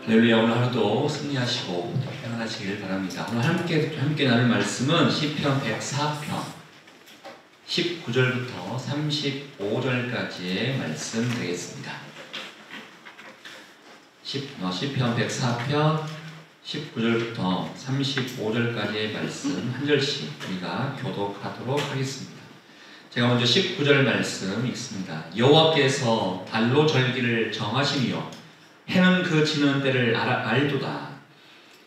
할렐루야. 오늘 하루도 승리하시고 평안하시길 바랍니다. 오늘 함께 나눌 말씀은 시편 104편 19절부터 35절까지의 말씀 되겠습니다. 시편 104편 19절부터 35절까지의 말씀 한 절씩 우리가 교독하도록 하겠습니다. 제가 먼저 19절 말씀 읽습니다. 여호와께서 달로 절기를 정하시며 해는 그 지는 때를 알도다.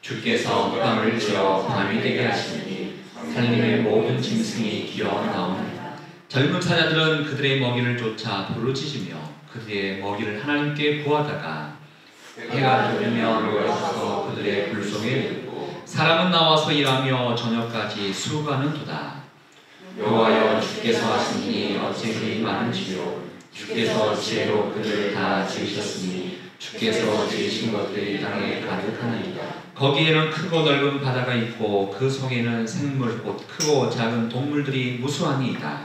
주께서 땅을 지어 밤이 되게 하시니 산림의 모든 짐승이 기어 나오느니라. 젊은 사자들은 그들의 먹이를 쫓아 부르짖으며 그들의 먹이를 하나님께 구하다가 해가 뜨면 모여서 그들의 불송에 듣고 사람은 나와서 일하며 저녁까지 수고하는도다. 여호와여, 주께서 하시니 어찌 그리 많은지요. 주께서 지혜로 그들을 다 지으셨으니 주께서 지으신 것들이 땅에 가득하나이다. 거기에는 크고 넓은 바다가 있고 그 속에는 생물 곧 크고 작은 동물들이 무수하니이다.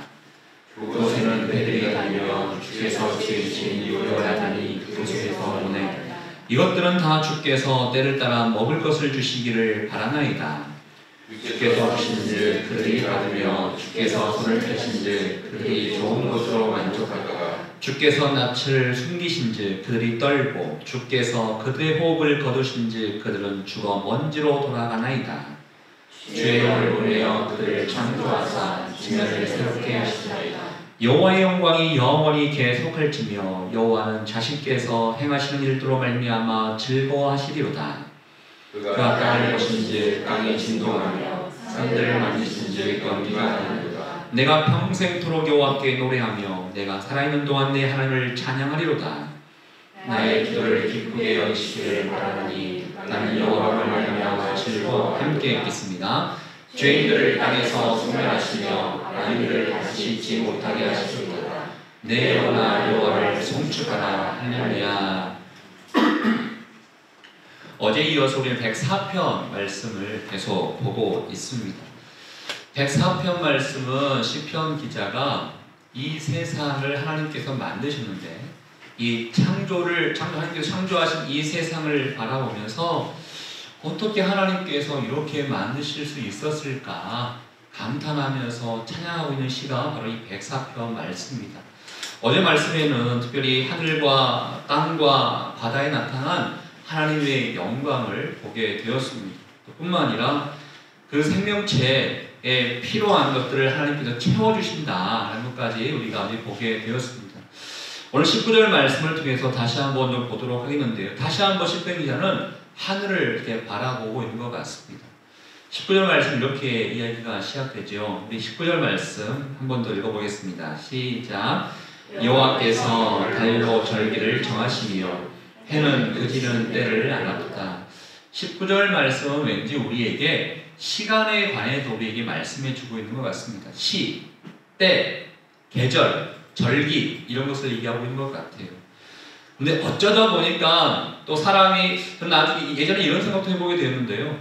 그곳에는 배들이 다니며 주께서 지으신 유효하다니 그 속에서 노네. 이것들은 다 주께서 때를 따라 먹을 것을 주시기를 바라나이다. 주께서 주신즉 그들이 받으며 주께서 손을 펴신즉 그들이 좋은 것으로 만족하다가 주께서 낯을 숨기신즉 그들이 떨고 주께서 그들의 호흡을 거두신즉 그들은 죽어 먼지로 돌아가나이다. 주의 영을 보내어 그들을 창조하사 지면을 새롭게 하시나이다. 여호와의 영광이 영원히 계속할지며 여호와는 자신께서 행하시는 일들로 말미암아 즐거워하시리로다. 그가 땅을 보신즉 땅이 진동하며 산들을 만지신즉 연기가 나는도다. 내가 평생토록 여호와께 노래하며 내가 살아있는 동안 내 하나님을 찬양하리로다. 나의 기도를 기쁘게 여기시기를 바라니 나는 여호와를 말미암아 즐거워. 함께 읽겠습니다. 죄인들을 땅에서 소멸하시며 악인들을 다시 있지 못하게 하시리로다. 내 영혼아 여호와를 송축하라. 할렐루야. 어제 이어서 우리는 104편 말씀을 계속 보고 있습니다. 104편 말씀은 시편 기자가 이 세상을 하나님께서 만드셨는데 이 하나님께서 창조하신 이 세상을 바라보면서 어떻게 하나님께서 이렇게 만드실 수 있었을까 감탄하면서 찬양하고 있는 시가 바로 이 104편 말씀입니다. 어제 말씀에는 특별히 하늘과 땅과 바다에 나타난 하나님의 영광을 보게 되었습니다. 뿐만 아니라 그 생명체에 필요한 것들을 하나님께서 채워주신다라는 것까지 우리가 보게 되었습니다. 오늘 19절 말씀을 통해서 다시 한번 좀 보도록 하겠는데요. 다시 한번 시편 기자는 하늘을 이렇게 바라보고 있는 것 같습니다. 19절 말씀 이렇게 이야기가 시작되죠. 우리 19절 말씀 한 번 더 읽어보겠습니다. 시작. 여호와께서 달로 절기를 정하시며 해는 그 지는 때를 알았다. 19절 말씀은 왠지 우리에게 시간에 관해서 우리에게 말씀해 주고 있는 것 같습니다. 시, 때, 계절, 절기 이런 것을 얘기하고 있는 것 같아요. 근데 어쩌다 보니까 또 사람이 나중에 예전에 이런 생각도 해보게 되는데요.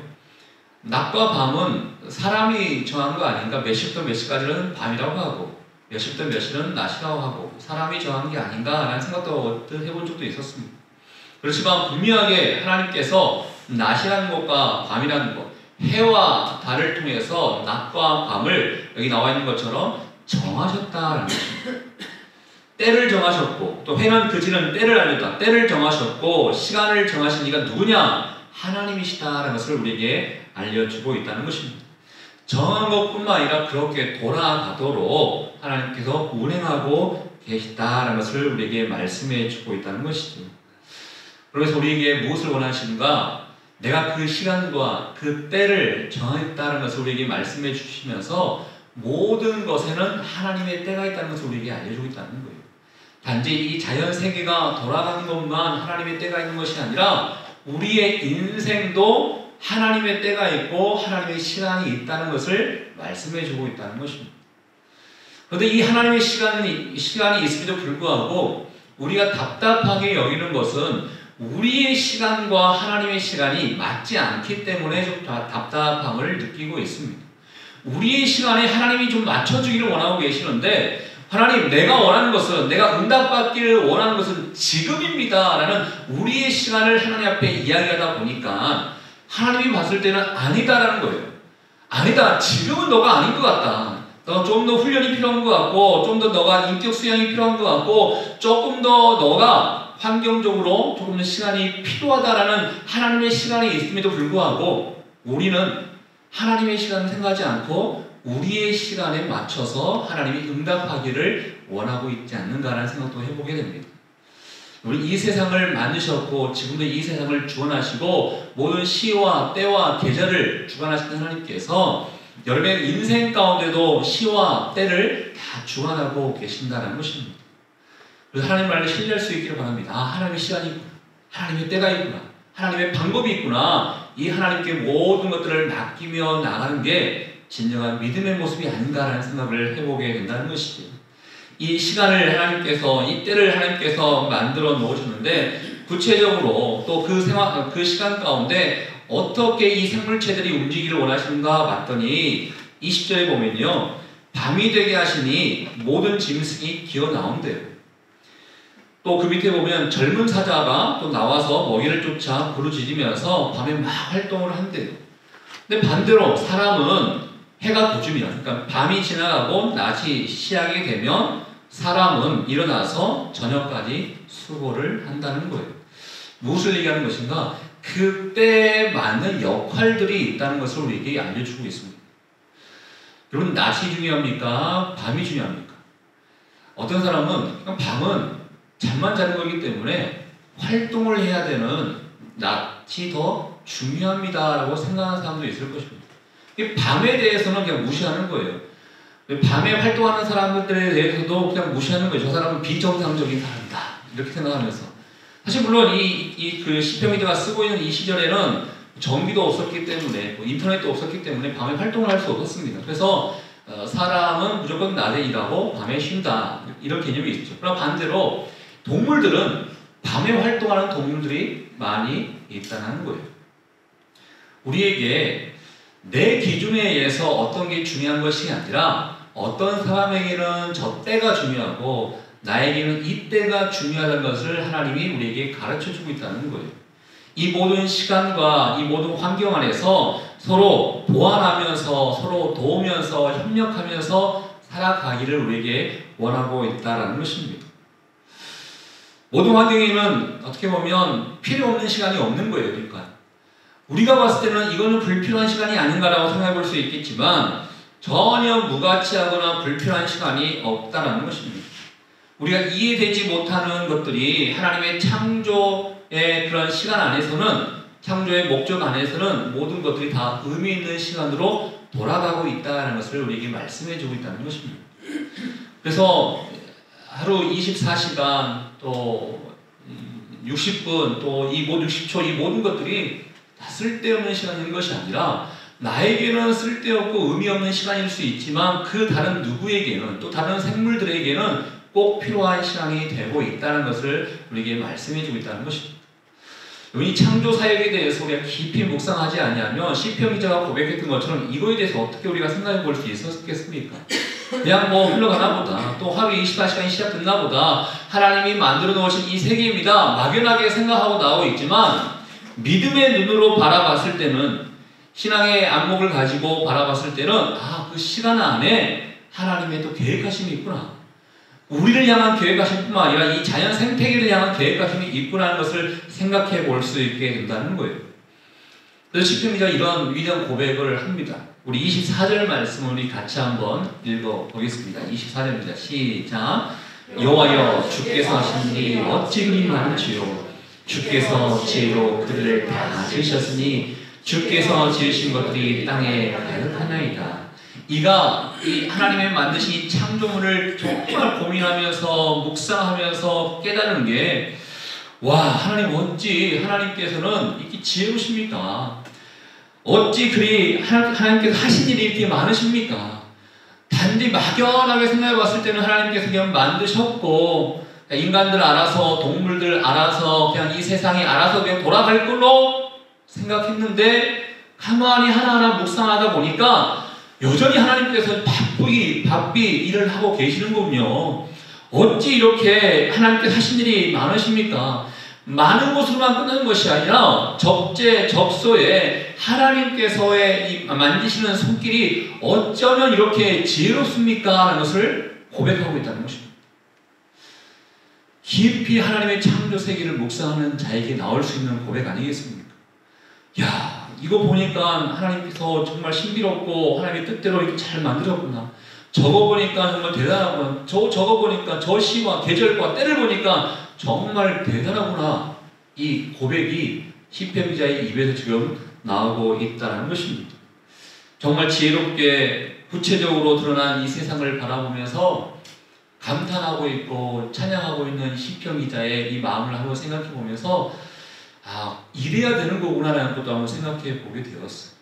낮과 밤은 사람이 정한 거 아닌가? 몇 시부터 몇 시까지는 밤이라고 하고 몇 시부터 몇 시는 낮이라고 하고 사람이 정한 게 아닌가라는 생각도 해본 적도 있었습니다. 그렇지만 분명하게 하나님께서 낮이라는 것과 밤이라는 것, 해와 달을 통해서 낮과 밤을 여기 나와 있는 것처럼 정하셨다는 것입니다. 때를 정하셨고 또 해는 그 지는 때를 알렸다. 때를 정하셨고 시간을 정하신 이가 누구냐? 하나님이시다라는 것을 우리에게 알려주고 있다는 것입니다. 정한 것뿐만 아니라 그렇게 돌아가도록 하나님께서 운행하고 계시다라는 것을 우리에게 말씀해 주고 있다는 것이죠. 그래서 우리에게 무엇을 원하시는가? 내가 그 시간과 그 때를 정했다는 것을 우리에게 말씀해 주시면서 모든 것에는 하나님의 때가 있다는 것을 우리에게 알려주고 있다는 거예요. 단지 이 자연 세계가 돌아가는 것만 하나님의 때가 있는 것이 아니라 우리의 인생도 하나님의 때가 있고 하나님의 시간이 있다는 것을 말씀해 주고 있다는 것입니다. 그런데 이 하나님의 시간이 있음에도 불구하고 우리가 답답하게 여기는 것은 우리의 시간과 하나님의 시간이 맞지 않기 때문에 좀 답답함을 느끼고 있습니다. 우리의 시간에 하나님이 좀 맞춰주기를 원하고 계시는데 하나님, 내가 원하는 것은, 내가 응답받기를 원하는 것은 지금입니다 라는 우리의 시간을 하나님 앞에 이야기하다 보니까 하나님이 봤을 때는 아니다라는 거예요. 아니다, 지금은 너가 아닌 것 같다. 너 좀 더 훈련이 필요한 것 같고, 좀 더 너가 인격 수양이 필요한 것 같고, 조금 더 너가 환경적으로 조금 더 시간이 필요하다라는 하나님의 시간이 있음에도 불구하고 우리는 하나님의 시간을 생각하지 않고 우리의 시간에 맞춰서 하나님이 응답하기를 원하고 있지 않는가라는 생각도 해보게 됩니다. 우리 이 세상을 만드셨고 지금도 이 세상을 주관하시고 모든 시와 때와 계절을 주관하시는 하나님께서 여러분의 인생 가운데도 시와 때를 다 주관하고 계신다는 것입니다. 그래서 하나님 말을 신뢰할 수 있기를 바랍니다. 아, 하나님의 시간이 있구나. 하나님의 때가 있구나. 하나님의 방법이 있구나. 이 하나님께 모든 것들을 맡기며 나가는 게 진정한 믿음의 모습이 아닌가라는 생각을 해보게 된다는 것이죠. 이 시간을 하나님께서, 이 때를 하나님께서 만들어 놓으셨는데 구체적으로 또 그 시간 가운데 어떻게 이 생물체들이 움직이기를 원하시는가 봤더니 20절에 보면요, 밤이 되게 하시니 모든 짐승이 기어 나온대요. 또 그 밑에 보면 젊은 사자가 또 나와서 먹이를 쫓아 부르짖으면서 밤에 막 활동을 한대요. 근데 반대로 사람은 해가 도주면, 그러니까 밤이 지나가고 낮이 시작이 되면 사람은 일어나서 저녁까지 수고를 한다는 거예요. 무엇을 얘기하는 것인가? 그때에 맞는 역할들이 있다는 것을 우리에게 알려주고 있습니다. 여러분, 낮이 중요합니까? 밤이 중요합니까? 어떤 사람은 밤은 잠만 자는 거기 때문에 활동을 해야 되는 낮이 더 중요합니다라고 생각하는 사람도 있을 것입니다. 밤에 대해서는 그냥 무시하는 거예요. 밤에 활동하는 사람들에 대해서도 그냥 무시하는 거예요. 저 사람은 비정상적인 사람이다 이렇게 생각하면서. 사실 물론 그 시편 기자가 쓰고 있는 이 시절에는 전기도 없었기 때문에 인터넷도 없었기 때문에 밤에 활동을 할 수 없었습니다. 그래서 사람은 무조건 낮에 일하고 밤에 쉰다 이런 개념이 있죠. 그러나 반대로 동물들은 밤에 활동하는 동물들이 많이 있다는 거예요. 우리에게 내 기준에 의해서 어떤 게 중요한 것이 아니라 어떤 사람에게는 저 때가 중요하고 나에게는 이 때가 중요하다는 것을 하나님이 우리에게 가르쳐주고 있다는 거예요. 이 모든 시간과 이 모든 환경 안에서 서로 보완하면서 서로 도우면서 협력하면서 살아가기를 우리에게 원하고 있다는 것입니다. 모든 환경에는 어떻게 보면 필요 없는 시간이 없는 거예요. 그러니까 우리가 봤을 때는 이거는 불필요한 시간이 아닌가라고 생각해 볼 수 있겠지만 전혀 무가치하거나 불필요한 시간이 없다는 것입니다. 우리가 이해되지 못하는 것들이 하나님의 창조의 그런 시간 안에서는, 창조의 목적 안에서는 모든 것들이 다 의미 있는 시간으로 돌아가고 있다는 것을 우리에게 말씀해 주고 있다는 것입니다. 그래서 하루 24시간 또 60분 또 이 60초 이 모든 것들이 다 쓸데없는 시간인 것이 아니라 나에게는 쓸데없고 의미 없는 시간일 수 있지만 그 다른 누구에게는, 또 다른 생물들에게는 꼭 필요한 시간이 되고 있다는 것을 우리에게 말씀해 주고 있다는 것입니다. 이 창조 사역에 대해서 우리가 깊이 묵상하지 않으면 시편 기자가 고백했던 것처럼 이거에 대해서 어떻게 우리가 생각해 볼 수 있었겠습니까? 그냥 뭐 흘러가나 보다, 또 하루 24시간이 시작됐나 보다, 하나님이 만들어 놓으신 이 세계입니다 막연하게 생각하고 나오고 있지만 믿음의 눈으로 바라봤을 때는, 신앙의 안목을 가지고 바라봤을 때는 그 시간 안에 하나님의 또 계획하심이 있구나, 우리를 향한 계획하심뿐만 아니라 이 자연 생태계를 향한 계획하심이 있구나는 것을 생각해 볼 수 있게 된다는 거예요. 그래서 시편 기자가 이런 위대한 고백을 합니다. 우리 24절 말씀을 우리 같이 한번 읽어보겠습니다. 24절입니다. 시작. 여호와여, 주께서 하신 일이 어찌 그리 많은지요. 주께서 지혜로 그들을 다 지으셨으니 주께서 지으신 것들이 땅에 가득하나이다. 이가 이 하나님의 만드신 이 창조물을 정말 고민하면서 묵상하면서 깨달은 게, 와, 하나님 어찌 하나님께서는 이렇게 지혜로우십니까? 어찌 그리 하나님께서 하신 일이 이렇게 많으십니까? 단지 막연하게 생각해 봤을 때는 하나님께서 그냥 만드셨고 인간들 알아서, 동물들 알아서, 그냥 이 세상이 알아서 그냥 돌아갈 걸로 생각했는데 가만히 하나하나 묵상하다 보니까 여전히 하나님께서 바삐 일을 하고 계시는군요. 어찌 이렇게 하나님께서 하신 일이 많으십니까? 많은 것으로만 끝나는 것이 아니라 적재적소에 하나님께서의 만지시는 손길이 어쩌면 이렇게 지혜롭습니까? 하는 것을 고백하고 있다는 것입니다. 깊이 하나님의 창조 세계를 묵상하는 자에게 나올 수 있는 고백 아니겠습니까? 야, 이거 보니까 하나님께서 정말 신비롭고 하나님의 뜻대로 이렇게 잘 만들었구나. 저거 보니까 정말 대단하구나. 저거 보니까 저 시와 계절과 때를 보니까 정말 대단하구나. 이 고백이 시편 기자의 입에서 지금 나오고 있다는 것입니다. 정말 지혜롭게 구체적으로 드러난 이 세상을 바라보면서 감탄하고 있고 찬양하고 있는 시편 기자의 이 마음을 한번 생각해 보면서 이래야 되는 거구나라는 것도 한번 생각해 보게 되었어요.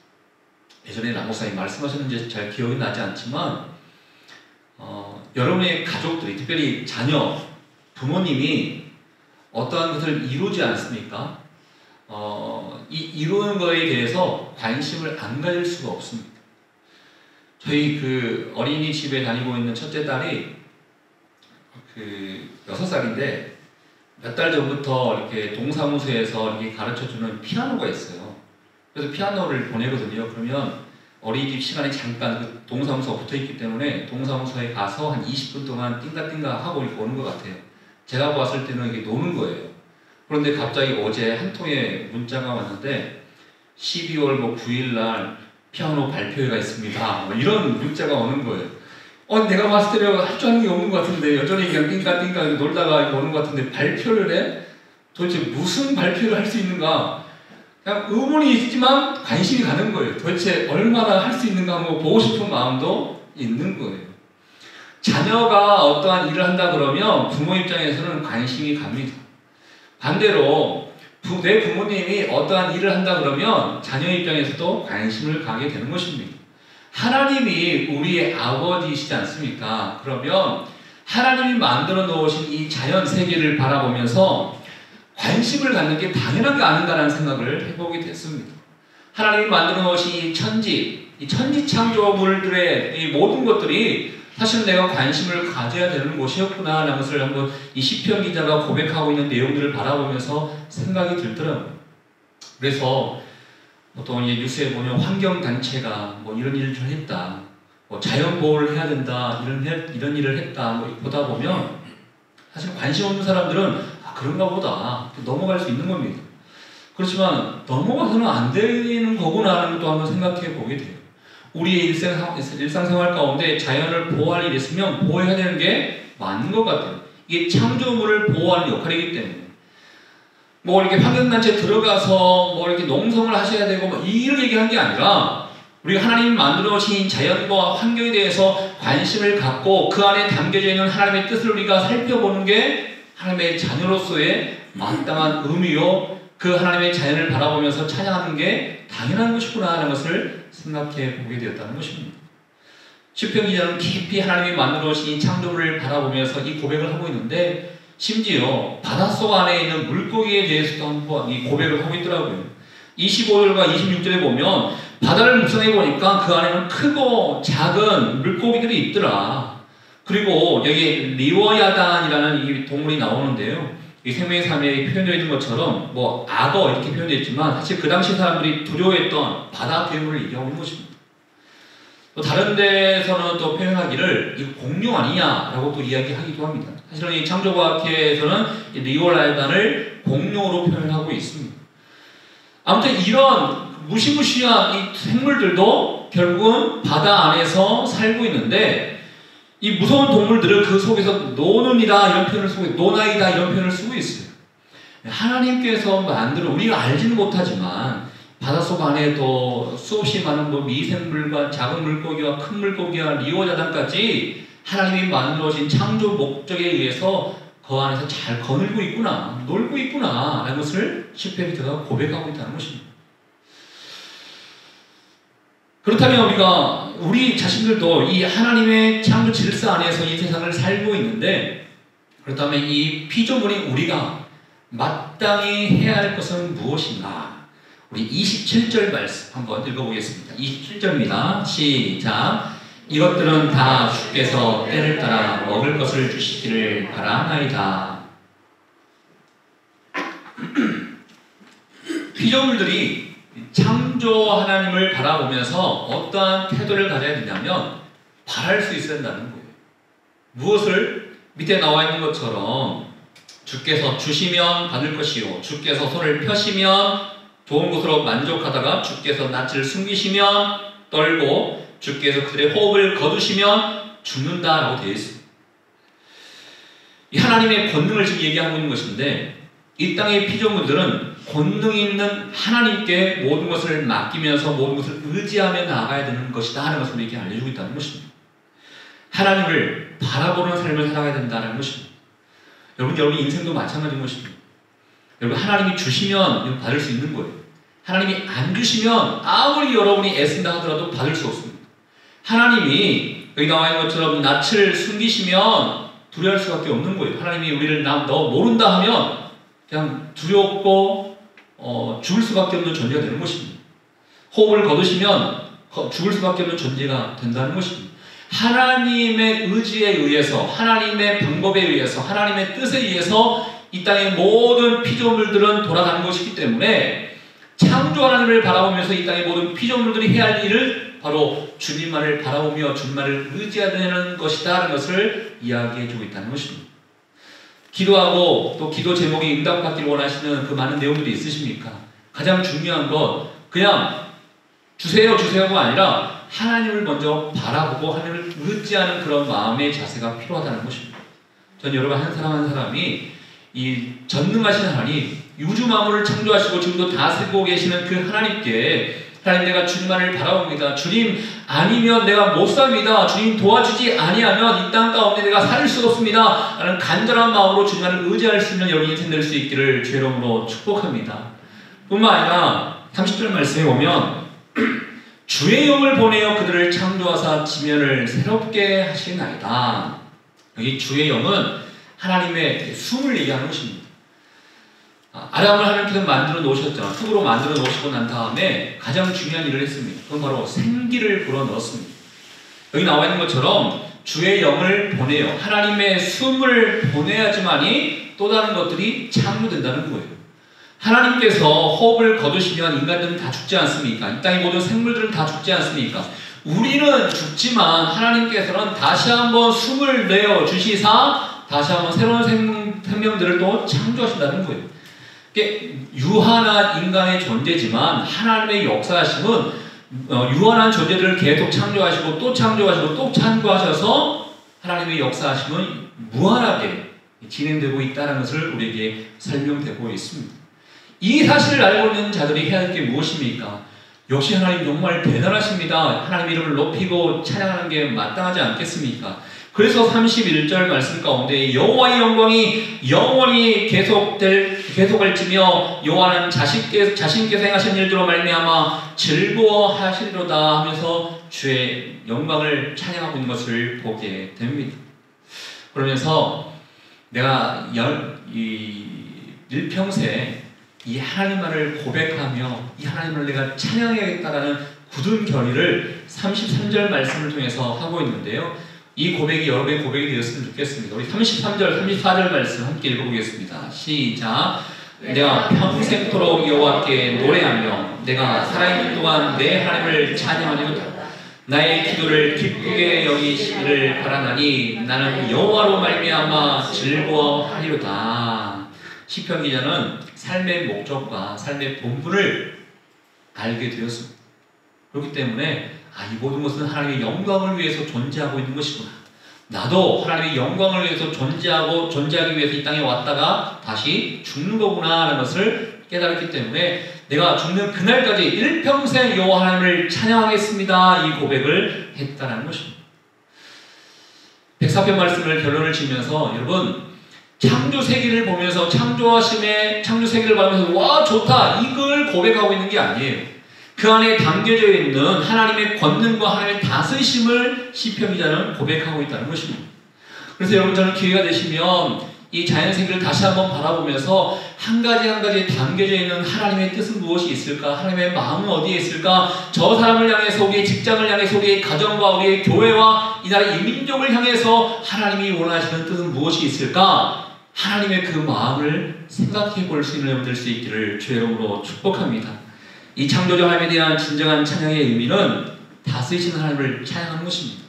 예전에 람 목사님 말씀하셨는지 잘 기억이 나지 않지만 여러분의 가족들이, 특별히 자녀, 부모님이 어떠한 것을 이루지 않습니까? 이루는 것에 대해서 관심을 안 가질 수가 없습니다. 저희 그 어린이집에 다니고 있는 첫째 딸이 6살인데 몇 달 전부터 이렇게 동사무소에서 이렇게 가르쳐주는 피아노가 있어요. 그래서 피아노를 보내거든요. 그러면 어린이집 시간에 잠깐 그 동사무소가 붙어있기 때문에 동사무소에 가서 한 20분 동안 띵가띵가 하고 이렇게 오는 것 같아요. 제가 봤을 때는 이게 노는 거예요. 그런데 갑자기 어제 한 통의 문자가 왔는데 12월 9일 날 피아노 발표회가 있습니다. 이런 문자가 오는 거예요. 내가 봤을 때는 할 줄 아는 게 없는 것 같은데 여전히 그냥 띵가띵가 놀다가 오는 것 같은데 발표를 해? 도대체 무슨 발표를 할 수 있는가? 그냥 의문이 있지만 관심이 가는 거예요. 도대체 얼마나 할 수 있는가 한번 보고 싶은 마음도 있는 거예요. 자녀가 어떠한 일을 한다 그러면 부모 입장에서는 관심이 갑니다. 반대로 내 부모님이 어떠한 일을 한다 그러면 자녀 입장에서도 관심을 가게 되는 것입니다. 하나님이 우리의 아버지이시지 않습니까? 그러면 하나님이 만들어 놓으신 이 자연 세계를 바라보면서 관심을 갖는 게 당연한 게 아닌가라는 생각을 해보게 됐습니다. 하나님이 만들어 놓으신 이 천지 창조물들의 이 모든 것들이 사실 내가 관심을 가져야 되는 것이었구나 라는 것을 한번 이 시편 기자가 고백하고 있는 내용들을 바라보면서 생각이 들더라고요. 그래서 보통 뉴스에 보면 환경단체가 이런 일을 좀 했다, 자연보호를 해야 된다, 이런 일을 했다, 보다 보면 사실 관심 없는 사람들은 그런가 보다 넘어갈 수 있는 겁니다. 그렇지만 넘어가서는 안 되는 거구나라는 것도 한번 생각해 보게 돼요. 우리의 일상생활 가운데 자연을 보호할 일이 있으면 보호해야 되는 게 맞는 것 같아요. 이게 창조물을 보호하는 역할이기 때문에. 이렇게 환경단체에 들어가서 이렇게 농성을 하셔야 되고 이런 얘기하는 게 아니라 우리가 하나님이 만들어 놓으신 자연과 환경에 대해서 관심을 갖고 그 안에 담겨져 있는 하나님의 뜻을 우리가 살펴보는 게 하나님의 자녀로서의 마땅한 의미요, 그 하나님의 자연을 바라보면서 찬양하는 게 당연한 것이구나 하는 것을 생각해 보게 되었다는 것입니다. 시편 기자는 깊이 하나님이 만들어 놓으신 이 창조물을 바라보면서 이 고백을 하고 있는데, 심지어 바닷속 안에 있는 물고기에 대해서도 한번 이 고백을 하고 있더라고요. 25절과 26절에 보면 바다를 묵상해 보니까 그 안에는 크고 작은 물고기들이 있더라. 그리고 여기 리워야단이라는 이 동물이 나오는데요. 이 생명의 삶에 표현되어 있는 것처럼 악어 이렇게 표현되어 있지만 사실 그 당시 사람들이 두려워했던 바다 괴물을 얘기하고 있는 것입니다. 또 다른 데서는 또 표현하기를 이거 공룡 아니냐라고 또 이야기하기도 합니다. 사실은 이 창조과학회에서는 리워야단을 공룡으로 표현하고 있습니다. 아무튼 이런 무시무시한 이 생물들도 결국은 바다 안에서 살고 있는데, 이 무서운 동물들을 그 속에서 노는이다 이런 표현을 쓰고, 노나이다 이런 표현을 쓰고 있어요. 하나님께서 만들어 우리가 알지는 못하지만 바닷속 안에도 수없이 많은 미생물과 작은 물고기와 큰 물고기와 리워야단까지 하나님이 만들어진 창조 목적에 의해서 그 안에서 잘 거닐고 있구나, 놀고 있구나 라는 것을 시편 기자가 고백하고 있다는 것입니다. 그렇다면 우리 자신들도 이 하나님의 창조 질서 안에서 이 세상을 살고 있는데, 그렇다면 이 피조물인 우리가 마땅히 해야 할 것은 무엇인가? 우리 27절 말씀 한번 읽어보겠습니다. 27절입니다. 시작. 이것들은 다 주께서 때를 따라 먹을 것을 주시기를 바라나이다. 피조물들이 창조 하나님을 바라보면서 어떠한 태도를 가져야 되냐면 바랄 수 있어야 한다는 거예요. 무엇을? 밑에 나와 있는 것처럼 주께서 주시면 받을 것이요, 주께서 손을 펴시면 좋은 것으로 만족하다가 주께서 낯을 숨기시면 떨고 주께서 그들의 호흡을 거두시면 죽는다라고 되어 있습니다. 이 하나님의 권능을 지금 얘기하고 있는 것인데, 이 땅의 피조물들은 권능 있는 하나님께 모든 것을 맡기면서 모든 것을 의지하며 나아가야 되는 것이다 하는 것을 우리에게 알려주고 있다는 것입니다. 하나님을 바라보는 삶을 살아가야 된다는 것입니다. 여러분 인생도 마찬가지인 것입니다. 여러분, 하나님이 주시면 받을 수 있는 거예요. 하나님이 안 주시면 아무리 여러분이 애쓴다 하더라도 받을 수 없습니다. 하나님이 여기 나와 있는 것처럼 낯을 숨기시면 두려워할 수밖에 없는 거예요. 하나님이 우리를 너 모른다 하면 그냥 두렵고 죽을 수밖에 없는 존재가 되는 것입니다. 호흡을 거두시면 죽을 수밖에 없는 존재가 된다는 것입니다. 하나님의 의지에 의해서, 하나님의 방법에 의해서, 하나님의 뜻에 의해서 이 땅의 모든 피조물들은 돌아가는 것이기 때문에 창조 하나님을 바라보면서 이 땅의 모든 피조물들이 해야 할 일을 바로 주님만을 바라보며 주님만을 의지하는 것이다 하는 것을 이야기해주고 있다는 것입니다. 기도하고 또 기도 제목이 응답받기를 원하시는 그 많은 내용들이 있으십니까? 가장 중요한 건 그냥 주세요가 아니라 하나님을 먼저 바라보고 하나님을 의지하는 그런 마음의 자세가 필요하다는 것입니다. 전 여러분 한 사람 한 사람이 이 전능하신 하나님, 우주 만물을 창조하시고 지금도 다스리고 계시는 그 하나님께, 하나님 내가 주님만을 바라봅니다. 주님 아니면 내가 못 삽니다. 주님 도와주지 아니하면 이 땅 가운데 내가 살 수 없습니다. 라는 간절한 마음으로 주님만을 의지할 수 있는 여러분 인생 될 수 있기를 주의 이름으로 축복합니다. 뿐만 아니라 30절 말씀에 보면 주의 영을 보내어 그들을 창조하사 지면을 새롭게 하시나이다. 여기 주의 영은 하나님의 숨을 얘기하는 것입니다. 아담을 하나님께서 만들어 놓으셨잖아요. 흙으로 만들어 놓으시고 난 다음에 가장 중요한 일을 했습니다. 그건 바로 생기를 불어 넣었습니다. 여기 나와 있는 것처럼 주의 영을 보내요. 하나님의 숨을 보내야지만이 또 다른 것들이 창조된다는 거예요. 하나님께서 호흡을 거두시면 인간들은 다 죽지 않습니까? 이 땅의 모든 생물들은 다 죽지 않습니까? 우리는 죽지만 하나님께서는 다시 한번 숨을 내어 주시사 다시 한번 새로운 생명들을 또 창조하신다는 거예요. 유한한 인간의 존재지만 하나님의 역사하심은 유한한 존재들을 계속 창조하시고 또 창조하시고 또 창조하셔서 하나님의 역사하심은 무한하게 진행되고 있다는 것을 우리에게 설명되고 있습니다. 이 사실을 알고 있는 자들이 해야 할 게 무엇입니까? 역시 하나님 정말 대단하십니다. 하나님 이름을 높이고 찬양하는 게 마땅하지 않겠습니까? 그래서 31절 말씀 가운데 여호와의 영광이 영원히 계속할지며 여호와는 자신께서 행하신 일들로 말미암아 즐거워하시리로다 하면서 주의 영광을 찬양하고 있는 것을 보게 됩니다. 그러면서 내가 일평생 이 하나님만을 고백하며 이 하나님을 내가 찬양해야겠다라는 굳은 결의를 33절 말씀을 통해서 하고 있는데요. 이 고백이 여러분의 고백이 되었으면 좋겠습니다. 우리 33절, 34절 말씀 함께 읽어보겠습니다. 시작. 내가 평생토록 여호와께 노래하며 내가 살아있는 동안 내 하나님을 찬양하리로다. 나의 기도를 기쁘게 여기시기를 바라나니 나는 여호와로 말미암아 즐거워하리로다. 시편 기자는 삶의 목적과 삶의 본분을 알게 되었습니다. 그렇기 때문에 이 모든 것은 하나님의 영광을 위해서 존재하고 있는 것이구나. 나도 하나님의 영광을 위해서 존재하기 위해서 이 땅에 왔다가 다시 죽는 거구나 하는 것을 깨달았기 때문에 내가 죽는 그날까지 일평생 여호와 하나님을 찬양하겠습니다. 이 고백을 했다는 것입니다. 104편 말씀을 결론을 지으면서 여러분 창조 세계를 보면서 창조 세계를 보면서 와 좋다 이걸 고백하고 있는 게 아니에요. 그 안에 담겨져 있는 하나님의 권능과 하나님의 다스리심을 시편 기자는 고백하고 있다는 것입니다. 그래서 여러분 저는 기회가 되시면 이 자연세계를 다시 한번 바라보면서 한 가지 한 가지 담겨져 있는 하나님의 뜻은 무엇이 있을까? 하나님의 마음은 어디에 있을까? 저 사람을 향해서, 우리의 직장을 향해서, 우리의 가정과 우리의 교회와 이 나라 이민족을 향해서 하나님이 원하시는 뜻은 무엇이 있을까? 하나님의 그 마음을 생각해 볼 수 있는 여러분 될 수 있기를 주의 이름으로 축복합니다. 이 창조주 하나님에 대한 진정한 찬양의 의미는 다스리시는 하나님을 찬양하는 것입니다.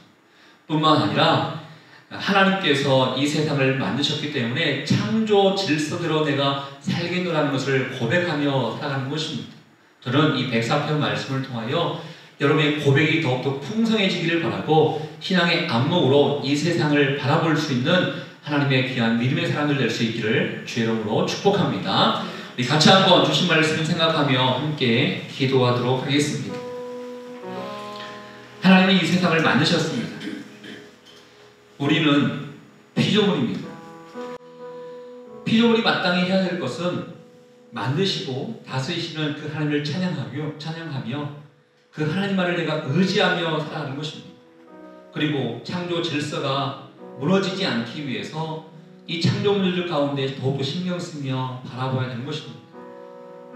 뿐만 아니라 하나님께서 이 세상을 만드셨기 때문에 창조 질서대로 내가 살겠노라는 것을 고백하며 살아가는 것입니다. 저는 이 104편 말씀을 통하여 여러분의 고백이 더욱더 풍성해지기를 바라고 신앙의 안목으로 이 세상을 바라볼 수 있는 하나님의 귀한 믿음의 사람들 될 수 있기를 주의 이름으로 축복합니다. 우리 같이 한번 주신 말씀을 생각하며 함께 기도하도록 하겠습니다. 하나님이 이 세상을 만드셨습니다. 우리는 피조물입니다. 피조물이 마땅히 해야 될 것은 만드시고 다스리시는 그 하나님을 찬양하며 그 하나님만을 내가 의지하며 살아가는 것입니다. 그리고 창조 질서가 무너지지 않기 위해서 이 창조물들 가운데 더욱더 신경 쓰며 바라봐야 되는 것입니다.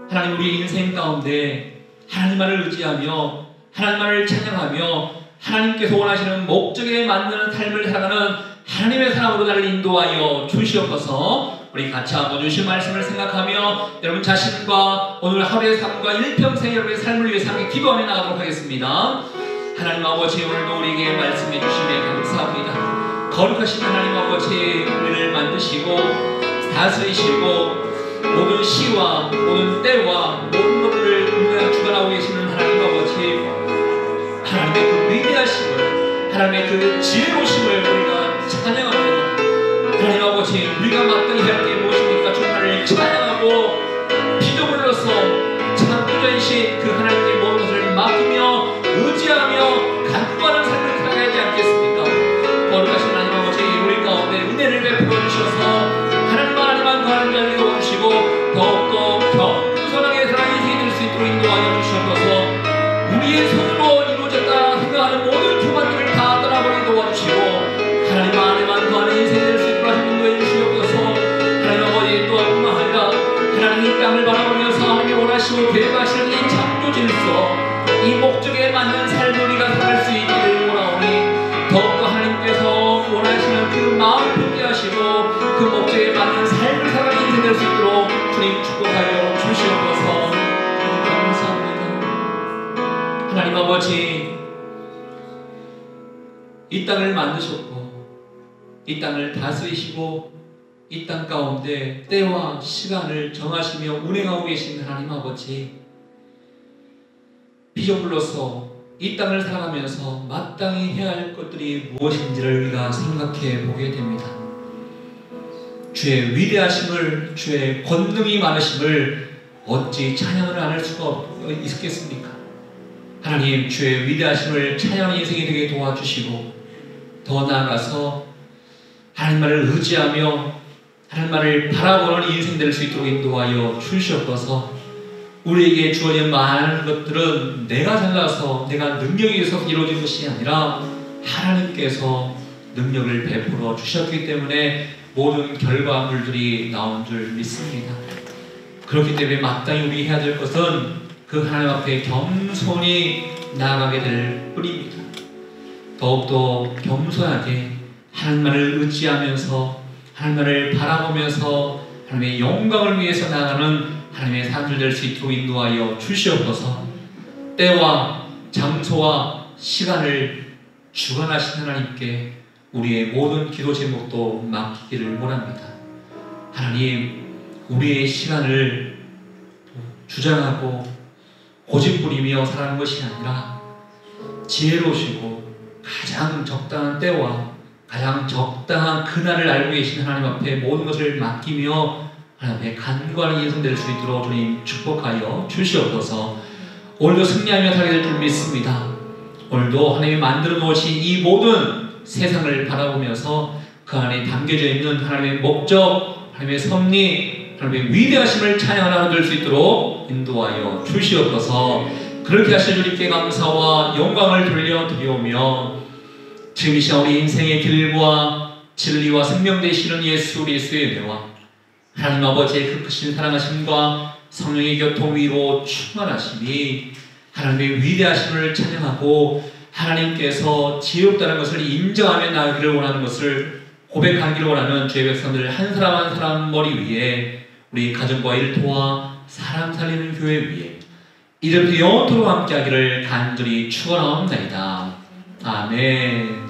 하나님, 우리 인생 가운데 하나님만을 의지하며 하나님만을 찬양하며 하나님께서 원하시는 목적에 맞는 삶을 살아가는 하나님의 사람으로 나를 인도하여 주시옵소서. 우리 같이 한번 주신 말씀을 생각하며 여러분 자신과 오늘 하루의 삶과 일평생 여러분의 삶을 위해서 함께 기도하며 나가도록 하겠습니다. 하나님 아버지, 오늘도 우리에게 말씀해 주시며 감사합니다. 거룩하신 하나님 아버지, 우리를 만드시고 다스리시고 모든 시와 모든 때와 모든 것들을 주관하고 계시는 하나님 아버지, 하나님의 그 위대하심을, 하나님의 그 지혜로우심을 우리가 찬양합니다. 하나님 아버지, 우리가 마땅히 할 게 무엇입니까? 정말 찬양하고 피조물로서 창조자이신 그 하나님께 모든 것을 맡기며 의지하며 간구하는 삶을 살아가야 하지 않겠습니까? 거룩하신 하나님 아버지, 우리 가운데 은혜를 베풀어 주셔서 하나님만 거하는 자를 도와주시고 더욱더 겸손하게 살아가는 인생이 될 수 있도록 인도하여 주시옵소서. 우리의 손으로 이루어졌다 생각하는 모든 교만들을 다 떠나버리게 도와주시고 하나님 안에만 거하는 인생이 될 수 있도록 인도해 주시옵소서. 하나님 아버지, 또한 뿐만 아니라 하나님 이 땅을 바라보면서 하나님이 원하시고 계획하시는 이 창조 질서, 이 목적에 맞는 삶을 우리가 살아갈 수 있기를 원하오니 더욱더 하나님께서 원하시는 그 마음을 품게 하시고 그 목적에 맞는 삶을 살아가는 인생 될 수 있도록 주님 축복하여 주시옵소서. 감사합니다. 하나님 아버지, 이 땅을 만드셨고 이 땅을 다스리시고 이 땅 가운데 때와 시간을 정하시며 운행하고 계신 하나님 아버지, 피조물로서 이 땅을 살아가면서 마땅히 해야 할 것들이 무엇인지를 우리가 생각해 보게 됩니다. 주의 위대하심을, 주의 권능이 많으심을 어찌 찬양을 안 할 수가 있겠습니까? 하나님, 주의 위대하심을 찬양하는 인생이 되게 도와주시고 더 나아가서 하나님만을 의지하며 하나님만을 바라보는 인생 될 수 있도록 인도하여 주시옵소서. 우리에게 주어진 많은 것들은 내가 잘나서 내가 능력이 있어서 이루어진 것이 아니라 하나님께서 능력을 베풀어 주셨기 때문에 모든 결과물들이 나온 줄 믿습니다. 그렇기 때문에 마땅히 우리 해야 될 것은 그 하나님 앞에 겸손히 나아가게 될 뿐입니다. 더욱더 겸손하게 하나님만을 의지하면서 하나님만을 바라보면서 하나님의 영광을 위해서 나아가는 하나님의 사람들 될 수 있도록 인도하여 주시옵소서. 때와 장소와 시간을 주관하신 하나님께 우리의 모든 기도 제목도 맡기기를 원합니다. 하나님, 우리의 시간을 주장하고 고집부리며 살아가는 것이 아니라 지혜로우시고 가장 적당한 때와 가장 적당한 그날을 알고 계신 하나님 앞에 모든 것을 맡기며 하나님의 간구하는 인생 될 수 있도록 주님 축복하여 주시옵소서. 오늘도 승리하며 살게 될 줄 믿습니다. 오늘도 하나님이 만들어 놓으신 이 모든 세상을 바라보면서 그 안에 담겨져 있는 하나님의 목적, 하나님의 섭리, 하나님의 위대하심을 찬양하는 될 수 있도록 인도하여 주시옵소서. 그렇게 하실 주님께 감사와 영광을 돌려드리오며 지금 이 시간 우리 인생의 길과 진리와 생명 되시는 예수 그리스도의 은혜와 하나님 아버지의 그 크신 사랑하심과 성령의 교통 위로 충만하심이 하나님의 위대하심을 찬양하고 하나님께서 지혜롭다는 것을 인정하며 나아가기를 원하는 것을 고백하기를 원하는 주의 백성들 한 사람 한 사람 머리 위에 우리 가정과 일터와 사람 살리는 교회 위에 이름부터 영원토록 함께하기를 간절히 축원하옵나이다. 아멘.